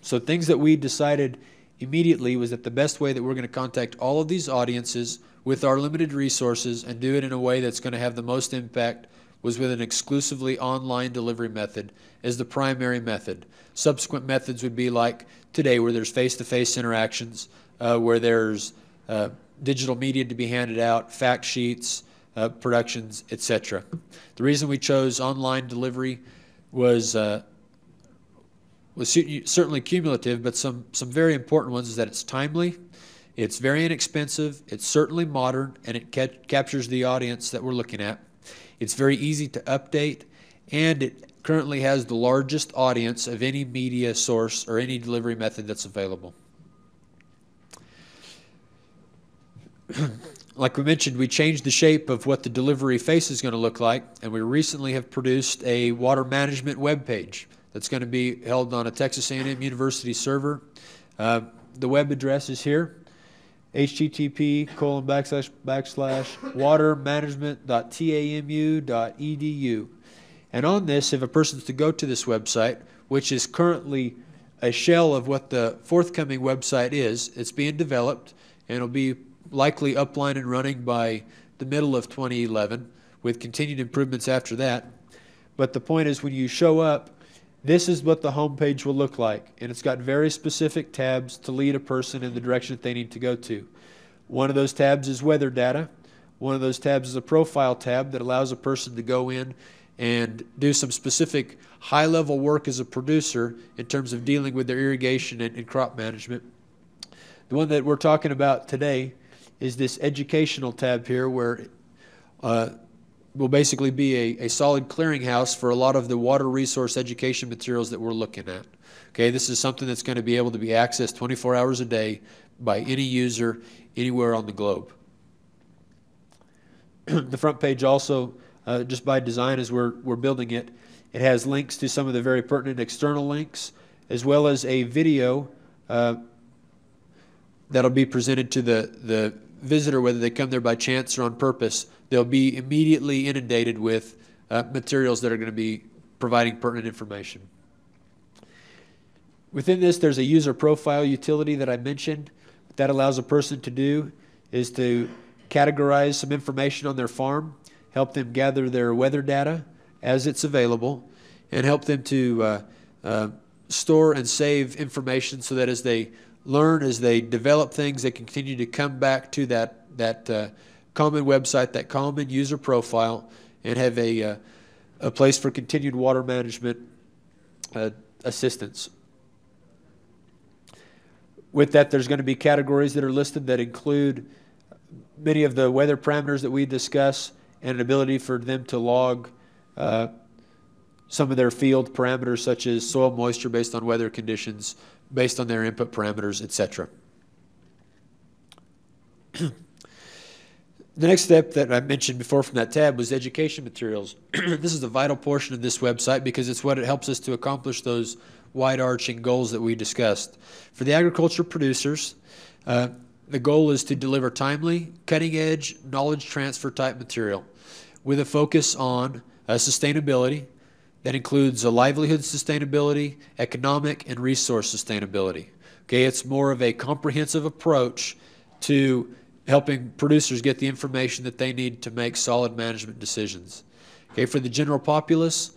So things that we decided immediately was that the best way that we're going to contact all of these audiences with our limited resources and do it in a way that's going to have the most impact was with an exclusively online delivery method as the primary method. Subsequent methods would be like today, where there's face-to-face interactions, where there's digital media to be handed out, fact sheets, productions, etc. The reason we chose online delivery was certainly cumulative, but some very important ones is that it's timely, it's very inexpensive, it's certainly modern, and it captures the audience that we're looking at. It's very easy to update, and it currently has the largest audience of any media source or any delivery method that's available. Like we mentioned, we changed the shape of what the delivery face is going to look like, and we recently have produced a water management web page that's going to be held on a Texas A&M University server. The web address is here, http://watermanagement.tamu.edu. And on this, if a person's to go to this website, which is currently a shell of what the forthcoming website is, it's being developed, and it'll be likely upline and running by the middle of 2011 with continued improvements after that. But the point is, when you show up, this is what the home page will look like, and it's got very specific tabs to lead a person in the direction that they need to go to. One of those tabs is weather data. One of those tabs is a profile tab that allows a person to go in and do some specific high-level work as a producer in terms of dealing with their irrigation and crop management. The one that we're talking about today is this educational tab here, where will basically be a solid clearinghouse for a lot of the water resource education materials that we're looking at. Okay, this is something that's going to be able to be accessed 24 hours a day by any user anywhere on the globe. The front page also, just by design as we're building it, it has links to some of the very pertinent external links, as well as a video that'll be presented to the visitor, whether they come there by chance or on purpose. They'll be immediately inundated with materials that are going to be providing pertinent information. Within this, there's a user profile utility that I mentioned. What that allows a person to do is to categorize some information on their farm, help them gather their weather data as it's available, and help them to store and save information so that as they learn, as they develop things, they continue to come back to that common website, that common user profile, and have a place for continued water management assistance. With that, there's going to be categories that are listed that include many of the weather parameters that we discuss, and an ability for them to log some of their field parameters, such as soil moisture based on weather conditions, based on their input parameters, etc. The next step that I mentioned before from that tab was education materials. This is a vital portion of this website because it's what it helps us to accomplish those wide-arching goals that we discussed. For the agriculture producers, the goal is to deliver timely, cutting-edge, knowledge transfer type material with a focus on sustainability. That includes a livelihood sustainability, economic, and resource sustainability. Okay, it's more of a comprehensive approach to helping producers get the information that they need to make solid management decisions. Okay, for the general populace,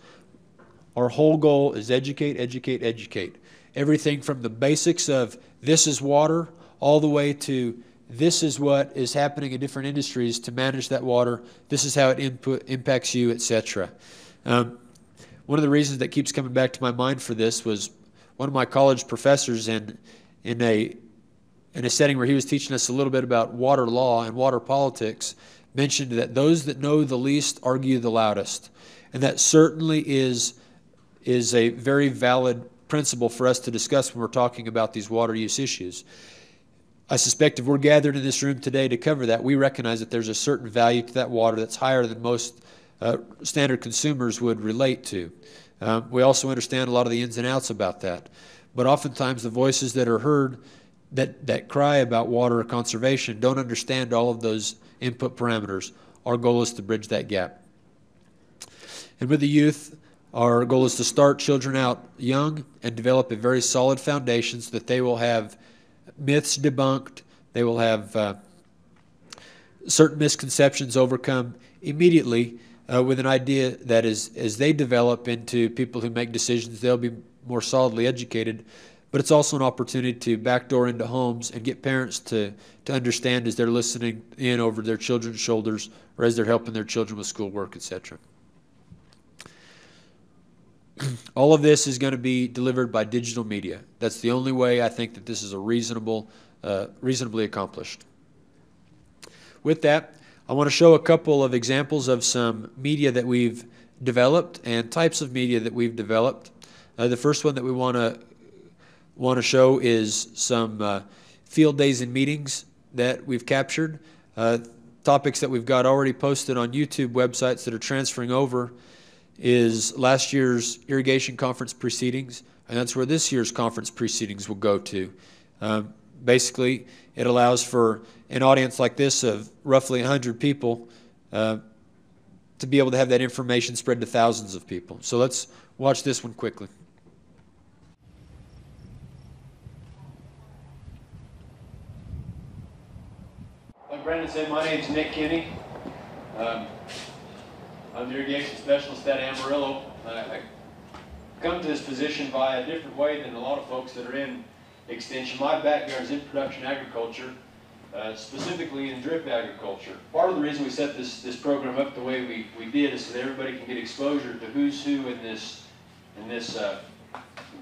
our whole goal is educate, educate, educate. Everything from the basics of this is water, all the way to this is what is happening in different industries to manage that water, this is how it impacts you, etc. One of the reasons that keeps coming back to my mind for this was one of my college professors in a setting where he was teaching us a little bit about water law and water politics, mentioned that those that know the least argue the loudest. And that certainly is a very valid principle for us to discuss when we're talking about these water use issues. I suspect if we're gathered in this room today to cover that, we recognize that there's a certain value to that water that's higher than most standard consumers would relate to. We also understand a lot of the ins and outs about that. But oftentimes the voices that are heard that cry about water conservation don't understand all of those input parameters. Our goal is to bridge that gap. And with the youth, Our goal is to start children out young and develop a very solid foundation so that they will have myths debunked, they will have certain misconceptions overcome immediately with an idea that as they develop into people who make decisions, they'll be more solidly educated. But it's also an opportunity to backdoor into homes and get parents to understand as they're listening in over their children's shoulders or as they're helping their children with schoolwork, etc. All of this is going to be delivered by digital media. That's the only way I think that this is a reasonably accomplished. With that, I want to show a couple of examples of some media that we've developed and types of media that we've developed. The first one that we want to show is some field days and meetings that we've captured, topics that we've got already posted on YouTube websites that are transferring over is last year's irrigation conference proceedings, and that's where this year's conference proceedings will go to. Basically, it allows for an audience like this of roughly 100 people to be able to have that information spread to thousands of people. So let's watch this one quickly. Like Brandon said, my name's Nick Kinney. I'm the irrigation specialist at Amarillo. I come to this position via a different way than a lot of folks that are in extension. My background is in production agriculture, specifically in drip agriculture. Part of the reason we set this program up the way we did is so that everybody can get exposure to who's who in this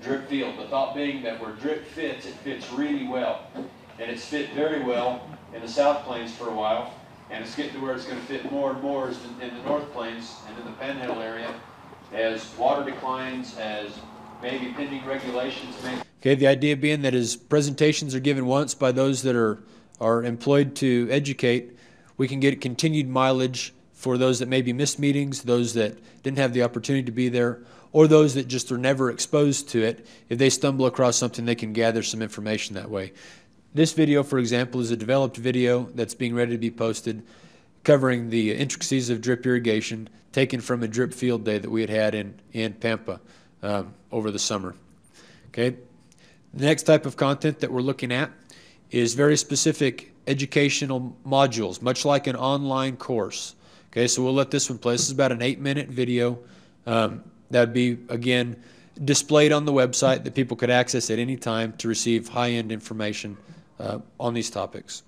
drip field. The thought being that where drip fits, it fits really well. And it's fit very well in the South Plains for a while. And it's getting to where it's going to fit more and more in the North Plains and in the Panhandle area as water declines, as maybe pending regulations. Okay, the idea being that as presentations are given once by those that are employed to educate, we can get continued mileage for those that maybe missed meetings, those that didn't have the opportunity to be there, or those that just are never exposed to it. If they stumble across something, they can gather some information that way. This video, for example, is a developed video that's being ready to be posted covering the intricacies of drip irrigation taken from a drip field day that we had in Pampa over the summer. Okay. The next type of content that we're looking at is very specific educational modules, much like an online course. Okay, so we'll let this one play. This is about an 8-minute video that would be, again, displayed on the website that people could access at any time to receive high-end information on these topics.